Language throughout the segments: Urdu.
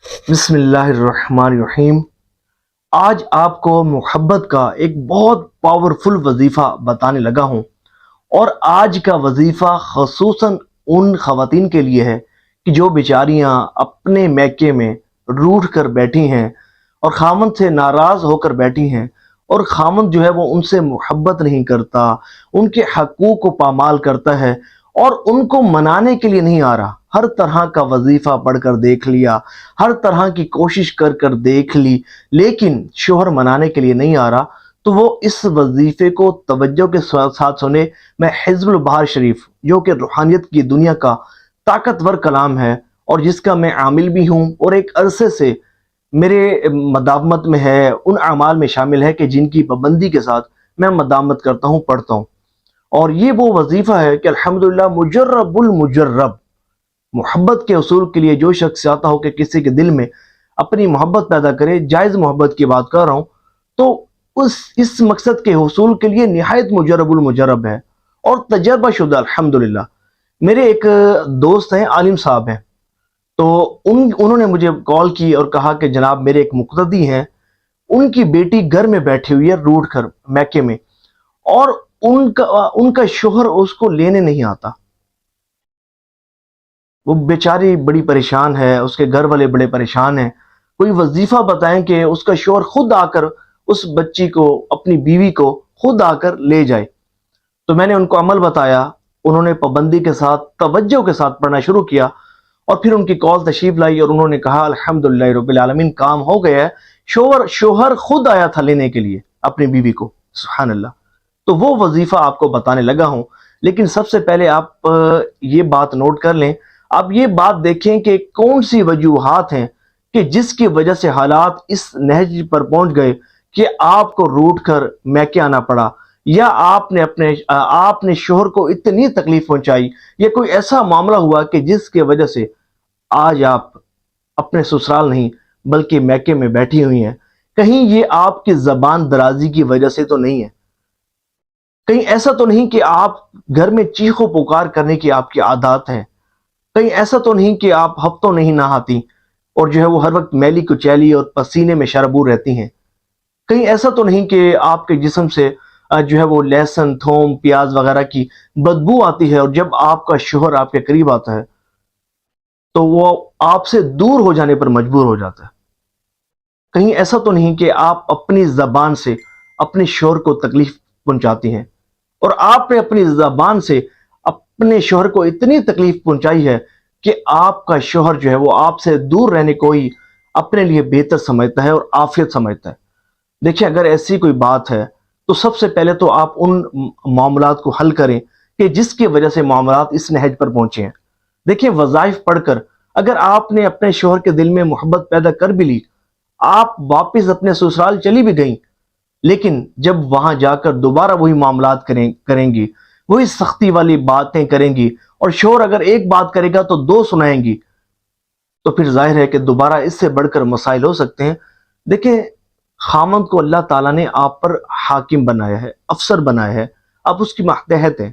بسم اللہ الرحمن الرحیم۔ آج آپ کو محبت کا ایک بہت پاورفل وظیفہ بتانے لگا ہوں، اور آج کا وظیفہ خصوصاً ان خواتین کے لیے ہے کہ جو بیچاریاں اپنے میکے میں روٹھ کر بیٹھی ہیں اور خامند سے ناراض ہو کر بیٹھی ہیں، اور خامند جو ہے وہ ان سے محبت نہیں کرتا، ان کے حقوق کو پامال کرتا ہے اور ان کو منانے کے لیے نہیں آ رہا۔ ہر طرح کا وظیفہ پڑھ کر دیکھ لیا، ہر طرح کی کوشش کر کر دیکھ لی، لیکن شوہر منانے کے لیے نہیں آ رہا، تو وہ اس وظیفے کو توجہ کے ساتھ سنے۔ میں حزب البہار شریف، جو کہ روحانیت کی دنیا کا طاقتور کلام ہے اور جس کا میں عامل بھی ہوں اور ایک عرصے سے میرے مداومت میں ہے، ان اعمال میں شامل ہے کہ جن کی پابندی کے ساتھ میں مداومت کرتا ہوں، پڑھتا ہوں، اور یہ وہ وظیفہ ہے کہ الحمدللہ مجرب المجرب، محبت کے اصول کے لیے جو شخص چاہتا ہو کہ کسی کے دل میں اپنی محبت پیدا کرے، جائز محبت کی بات کر رہا ہوں، تو اس مقصد کے حصول کے لیے نہایت مجرب المجرب ہے اور تجربہ شدہ۔ الحمدللہ میرے ایک دوست ہیں، عالم صاحب ہیں، تو انہوں نے مجھے کال کی اور کہا کہ جناب میرے ایک مقتدی ہیں، ان کی بیٹی گھر میں بیٹھی ہوئی ہے روٹھ کر میکے میں، اور ان کا شوہر اس کو لینے نہیں آتا۔ وہ بیچاری بڑی پریشان ہے، اس کے گھر والے بڑے پریشان ہیں، کوئی وظیفہ بتائیں کہ اس کا شوہر خود آ کر اس بچی کو، اپنی بیوی کو خود آ کر لے جائے۔ تو میں نے ان کو عمل بتایا، انہوں نے پابندی کے ساتھ، توجہ کے ساتھ پڑھنا شروع کیا، اور پھر ان کی کال تشریف لائی اور انہوں نے کہا الحمدللہ رب العالمین کام ہو گیا ہے، شوہر خود آیا تھا لینے کے لیے اپنی بیوی کو۔ سبحان اللہ۔ تو وہ وظیفہ آپ کو بتانے لگا ہوں، لیکن سب سے پہلے آپ یہ بات نوٹ کر لیں، آپ یہ بات دیکھیں کہ کون سی وجوہات ہیں کہ جس کی وجہ سے حالات اس نہج پر پہنچ گئے کہ آپ کو روٹ کر میکے آنا پڑا، یا آپ نے شوہر کو اتنی تکلیف پہنچائی، یا کوئی ایسا معاملہ ہوا کہ جس کی وجہ سے آج آپ اپنے سسرال نہیں بلکہ میکے میں بیٹھی ہوئی ہیں۔ کہیں یہ آپ کی زبان درازی کی وجہ سے تو نہیں ہے، کہیں ایسا تو نہیں کہ آپ گھر میں چیخ و پکار کرنے کی آپ کی عادات ہیں، کہیں ایسا تو نہیں کہ آپ ہفتوں نہیں نہاتی اور جو ہے وہ ہر وقت میلی کچیلی اور پسینے میں شرابور رہتی ہیں، کہیں ایسا تو نہیں کہ آپ کے جسم سے جو ہے وہ لہسن، تھوم، پیاز وغیرہ کی بدبو آتی ہے، اور جب آپ کا شوہر آپ کے قریب آتا ہے تو وہ آپ سے دور ہو جانے پر مجبور ہو جاتا ہے، کہیں ایسا تو نہیں کہ آپ اپنی زبان سے اپنے شوہر کو تکلیف پہنچاتی ہیں، اور آپ نے اپنی زبان سے اپنے شوہر کو اتنی تکلیف پہنچائی ہے کہ آپ کا شوہر جو ہے وہ آپ سے دور رہنے کو ہی اپنے لیے بہتر سمجھتا ہے اور عافیت سمجھتا ہے۔ دیکھیں اگر ایسی کوئی بات ہے تو سب سے پہلے تو آپ ان معاملات کو حل کریں کہ جس کی وجہ سے معاملات اس نہج پر پہنچے ہیں۔ دیکھیں وظائف پڑھ کر اگر آپ نے اپنے شوہر کے دل میں محبت پیدا کر بھی لی، آپ واپس اپنے سسرال چلی بھی گئیں، لیکن جب وہاں جا کر دوبارہ وہی معاملات کریں گی، وہی سختی والی باتیں کریں گی، اور شوہر اگر ایک بات کرے گا تو دو سنائیں گی، تو پھر ظاہر ہے کہ دوبارہ اس سے بڑھ کر مسائل ہو سکتے ہیں۔ دیکھیں خامند کو اللہ تعالیٰ نے آپ پر حاکم بنایا ہے، افسر بنایا ہے، آپ اس کی ماتحت ہیں،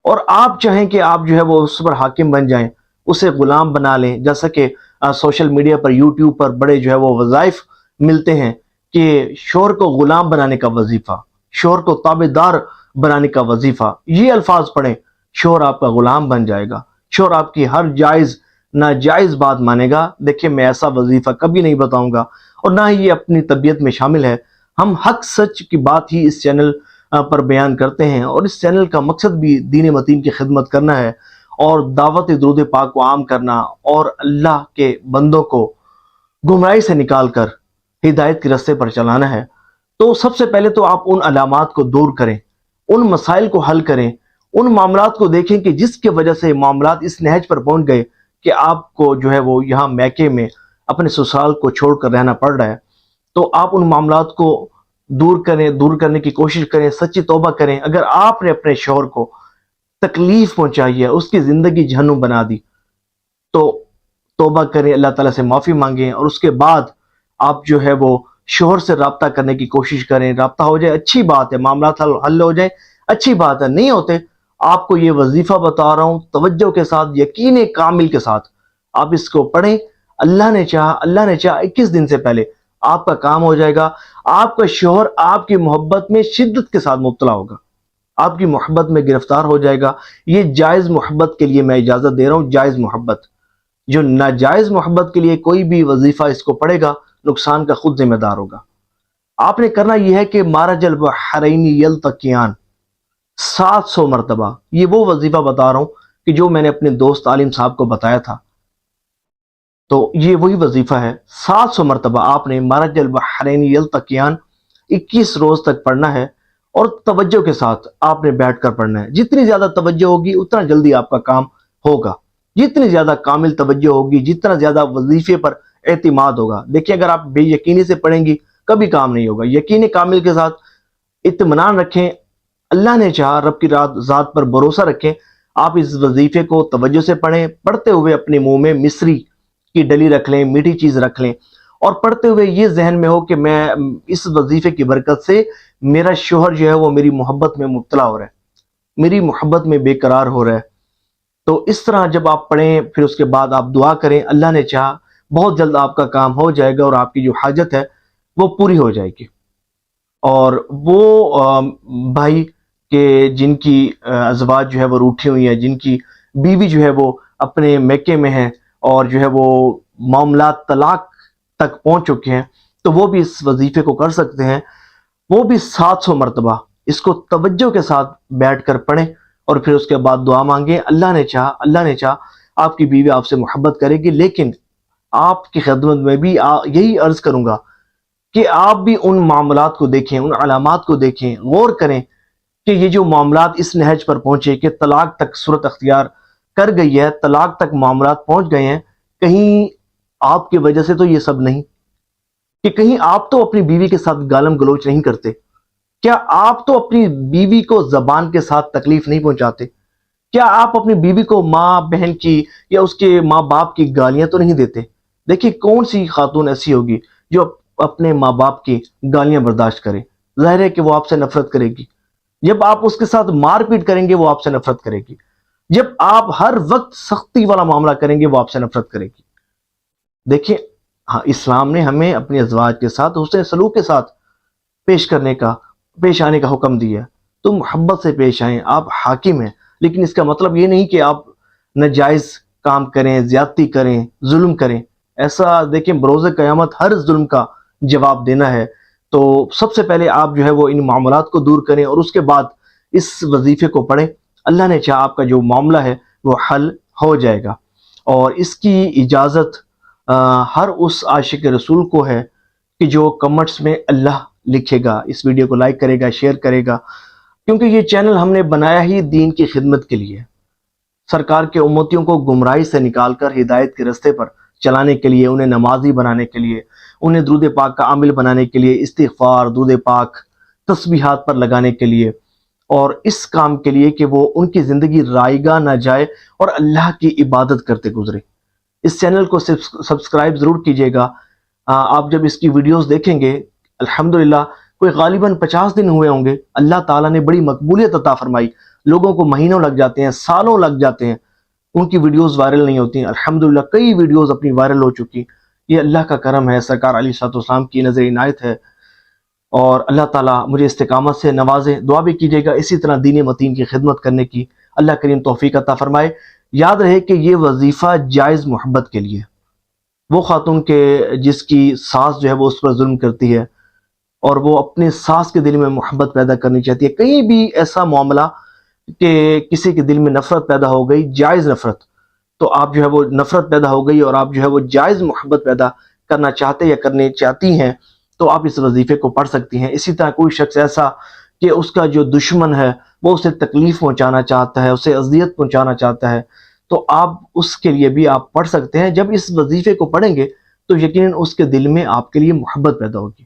اور آپ چاہیں کہ آپ جو ہے وہ اس پر حاکم بن جائیں، اسے غلام بنا لیں، جیسا کہ سوشل میڈیا پر، یوٹیوب پر بڑے جو ہے وہ وظائف ملتے ہیں کہ شوہر کو غلام بنانے کا وظیفہ، شوہر کو تابع دار بنانے کا وظیفہ، یہ الفاظ پڑھیں، شوہر آپ کا غلام بن جائے گا، شوہر آپ کی ہر جائز ناجائز بات مانے گا۔ دیکھیں میں ایسا وظیفہ کبھی نہیں بتاؤں گا، اور نہ ہی یہ اپنی طبیعت میں شامل ہے۔ ہم حق سچ کی بات ہی اس چینل پر بیان کرتے ہیں، اور اس چینل کا مقصد بھی دین متین کی خدمت کرنا ہے، اور دعوت درود پاک کو عام کرنا، اور اللہ کے بندوں کو گمراہی سے نکال کر ہدایت کے راستے پر چلانا ہے۔ تو سب سے پہلے تو آپ ان علامات کو دور کریں، ان مسائل کو حل کریں، ان معاملات کو دیکھیں کہ جس کی وجہ سے معاملات اس نہج پر پہنچ گئے کہ آپ کو جو ہے وہ یہاں میکے میں اپنے سسرال کو چھوڑ کر رہنا پڑ رہا ہے۔ تو آپ ان معاملات کو دور کرنے کی کوشش کریں، سچی توبہ کریں۔ اگر آپ نے اپنے شوہر کو تکلیف پہنچائی ہے، اس کی زندگی جہنم بنا دی، تو توبہ کریں، اللہ تعالیٰ سے معافی مانگیں، اور اس کے بعد آپ جو ہے وہ شوہر سے رابطہ کرنے کی کوشش کریں۔ رابطہ ہو جائے اچھی بات ہے، معاملات حل ہو جائیں اچھی بات ہے، نہیں ہوتے آپ کو یہ وظیفہ بتا رہا ہوں توجہ کے ساتھ، یقین کامل کے ساتھ آپ اس کو پڑھیں۔ اللہ نے چاہا 21 دن سے پہلے آپ کا کام ہو جائے گا. آپ کا شوہر آپ کی محبت میں شدت کے ساتھ مبتلا ہوگا, آپ کی محبت میں گرفتار ہو جائے گا. یہ جائز محبت کے لیے میں اجازت دے رہا ہوں, جائز محبت. جو ناجائز محبت کے لیے کوئی بھی وظیفہ اس کو پڑھے گا, نقصان کا خود ذمہ دار ہوگا. آپ نے کرنا یہ ہے کہ مارج البحرین یلتقیان 700 مرتبہ, یہ وہ وظیفہ بتا رہا ہوں کہ جو میں نے اپنے دوست عالم صاحب کو بتایا تھا, تو یہ وہی وظیفہ ہے. 700 مرتبہ آپ نے مارج البحرین یلتقیان 21 روز تک پڑھنا ہے, اور توجہ کے ساتھ آپ نے بیٹھ کر پڑھنا ہے. جتنی زیادہ توجہ ہوگی اتنا جلدی آپ کا کام ہوگا, جتنی زیادہ کامل توجہ ہوگی, جتنا زیادہ وظیفے پر اعتماد ہوگا. دیکھیں اگر آپ بے یقینی سے پڑھیں گی کبھی کام نہیں ہوگا. یقین کامل کے ساتھ اطمینان رکھیں, اللہ نے چاہا رب کی ذات پر بھروسہ رکھیں. آپ اس وظیفے کو توجہ سے پڑھیں, پڑھتے ہوئے اپنے منہ میں مصری کی ڈلی رکھ لیں, میٹھی چیز رکھ لیں, اور پڑھتے ہوئے یہ ذہن میں ہو کہ میں اس وظیفے کی برکت سے میرا شوہر جو ہے وہ میری محبت میں مبتلا ہو رہا ہے, میری محبت میں بے قرار ہو رہا ہے. تو اس طرح جب آپ پڑھیں پھر اس کے بعد آپ دعا کریں, اللہ نے چاہا بہت جلد آپ کا کام ہو جائے گا اور آپ کی جو حاجت ہے وہ پوری ہو جائے گی. اور وہ بھائی کہ جن کی ازواج جو ہے وہ روٹھی ہوئی ہیں, جن کی بیوی جو ہے وہ اپنے میکے میں ہے اور جو ہے وہ معاملات طلاق تک پہنچ چکے ہیں, تو وہ بھی اس وظیفے کو کر سکتے ہیں. وہ بھی 700 مرتبہ اس کو توجہ کے ساتھ بیٹھ کر پڑھیں اور پھر اس کے بعد دعا مانگیں. اللہ نے چاہا آپ کی بیوی آپ سے محبت کرے گی, لیکن آپ کی خدمت میں بھی یہی عرض کروں گا کہ آپ بھی ان معاملات کو دیکھیں, ان علامات کو دیکھیں, غور کریں کہ یہ جو معاملات اس نہج پر پہنچے کہ طلاق تک صورت اختیار کر گئی ہے, طلاق تک معاملات پہنچ گئے ہیں, کہیں آپ کی وجہ سے تو یہ سب نہیں, کہ کہیں آپ تو اپنی بیوی کے ساتھ گالم گلوچ نہیں کرتے, کیا آپ تو اپنی بیوی کو زبان کے ساتھ تکلیف نہیں پہنچاتے, کیا آپ اپنی بیوی کو ماں بہن کی یا اس کے ماں باپ کی گالیاں تو نہیں دیتے. دیکھیں کون سی خاتون ایسی ہوگی جو اپنے ماں باپ کی گالیاں برداشت کرے, ظاہر ہے کہ وہ آپ سے نفرت کرے گی. جب آپ اس کے ساتھ مار پیٹ کریں گے وہ آپ سے نفرت کرے گی, جب آپ ہر وقت سختی والا معاملہ کریں گے وہ آپ سے نفرت کرے گی. دیکھیں اسلام نے ہمیں اپنے ازواج کے ساتھ حسن سلوک کے ساتھ پیش آنے کا حکم دیا. تو محبت سے پیش آئیں, آپ حاکم ہیں, لیکن اس کا مطلب یہ نہیں کہ آپ ناجائز کام کریں, زیادتی کریں, ظلم کریں. ایسا دیکھیں بروز قیامت ہر ظلم کا جواب دینا ہے. تو سب سے پہلے آپ جو ہے وہ ان معاملات کو دور کریں اور اس کے بعد اس وظیفے کو پڑھیں. اللہ نے چاہا آپ کا جو معاملہ ہے وہ حل ہو جائے گا. اور اس کی اجازت ہر اس عاشق رسول کو ہے کہ جو کمنٹس میں اللہ لکھے گا, اس ویڈیو کو لائک کرے گا, شیئر کرے گا, کیونکہ یہ چینل ہم نے بنایا ہی دین کی خدمت کے لیے, سرکار کے امتیوں کو گمراہی سے نکال کر ہدایت کے رستے پر چلانے کے لیے, انہیں نمازی بنانے کے لیے, انہیں درود پاک کا عامل بنانے کے لیے, استغفار, درود پاک, تسبیحات پر لگانے کے لیے, اور اس کام کے لیے کہ وہ ان کی زندگی رائیگاں نہ جائے اور اللہ کی عبادت کرتے گزرے. اس چینل کو سبسکرائب ضرور کیجیے گا. آپ جب اس کی ویڈیوز دیکھیں گے, الحمدللہ کوئی غالباً 50 دن ہوئے ہوں گے, اللہ تعالیٰ نے بڑی مقبولیت عطا فرمائی. لوگوں کو مہینوں لگ جاتے ہیں, سالوں لگ جاتے ہیں, ان کی ویڈیوز وائرل نہیں ہوتی ہیں. الحمدللہ کئی ویڈیوز اپنی وائرل ہو چکی. یہ اللہ کا کرم ہے, سرکار علیہ الصلوۃ والسلام کی نظر عنایت ہے, اور اللہ تعالیٰ مجھے استقامت سے نوازے. دعا بھی کیجیے گا اسی طرح دین متین کی خدمت کرنے کی, اللہ کریم توفیق عطا فرمائے. یاد رہے کہ یہ وظیفہ جائز محبت کے لیے, وہ خاتون کے جس کی ساس جو ہے وہ اس پر ظلم کرتی ہے اور وہ اپنے ساس کے دل میں محبت پیدا کرنی چاہتی ہے, کہیں بھی ایسا معاملہ کہ کسی کے دل میں نفرت پیدا ہو گئی, جائز نفرت, تو آپ جو ہے وہ نفرت پیدا ہو گئی اور آپ جو ہے وہ جائز محبت پیدا کرنا چاہتے یا کرنے چاہتی ہیں, تو آپ اس وظیفے کو پڑھ سکتی ہیں. اسی طرح کوئی شخص ایسا کہ اس کا جو دشمن ہے وہ اسے تکلیف پہنچانا چاہتا ہے, اسے اذیت پہنچانا چاہتا ہے, تو آپ اس کے لیے بھی آپ پڑھ سکتے ہیں. جب اس وظیفے کو پڑھیں گے تو یقیناً اس کے دل میں آپ کے لیے محبت پیدا ہوگی.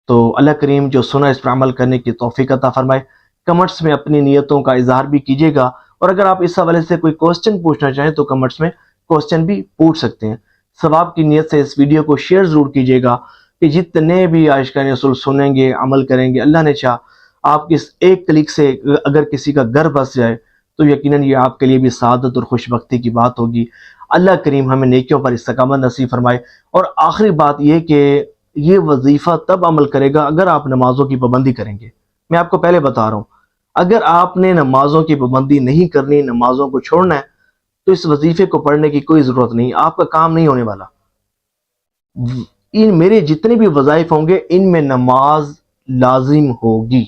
تو اللہ کریم جو سنا اس پر عمل کرنے کی توفیق عطا فرمائے. کمنٹس میں اپنی نیتوں کا اظہار بھی کیجیے گا, اور اگر آپ اس حوالے سے کوئی کوسچن پوچھنا چاہیں تو کمنٹس میں کوسچن بھی پوچھ سکتے ہیں. ثواب کی نیت سے اس ویڈیو کو شیئر ضرور کیجیے گا کہ جتنے بھی عاشقان رسول سنیں گے, عمل کریں گے, اللہ نے چاہا آپ کی اس ایک کلک سے اگر کسی کا گھر بس جائے تو یقیناً یہ آپ کے لیے بھی سعادت اور خوش بختی کی بات ہوگی. اللہ کریم ہمیں نیکیوں پر استقامت نصیب فرمائے۔ اور آخری بات یہ کہ یہ وظیفہ تب عمل کرے گا اگر آپ نمازوں کی پابندی کریں گے۔ میں آپ کو پہلے بتا رہا ہوں، اگر آپ نے نمازوں کی پابندی نہیں کرنی، نمازوں کو چھوڑنا ہے، تو اس وظیفے کو پڑھنے کی کوئی ضرورت نہیں، آپ کا کام نہیں ہونے والا۔ ان میرے جتنے بھی وظائف ہوں گے ان میں نماز لازم ہوگی،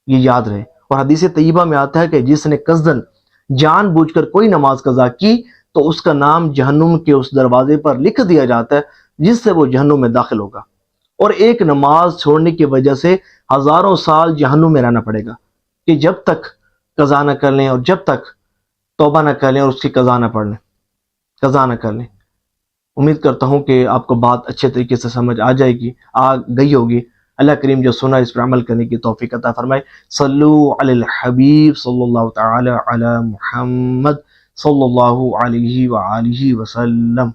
یہ یاد رہے۔ اور حدیث طیبہ میں آتا ہے کہ جس نے قصدن جان بوجھ کر کوئی نماز قضا کی تو اس کا نام جہنم کے اس دروازے پر لکھ دیا جاتا ہے جس سے وہ جہنم میں داخل ہوگا، اور ایک نماز چھوڑنے کی وجہ سے ہزاروں سال جہنم میں رہنا پڑے گا، کہ جب تک قضا نہ کر لیں اور جب تک توبہ نہ کر لیں اور اس کی قضا نہ پڑھ لیں، قضا نہ کر لیں۔ امید کرتا ہوں کہ آپ کو بات اچھے طریقے سے سمجھ آ گئی ہوگی۔ اللہ کریم جو سنا اس پر عمل کرنے کی توفیق عطا فرمائے۔ صلو علی الحبیب صلی اللہ تعالی علی محمد صلی اللہ علیہ وآلہ وسلم۔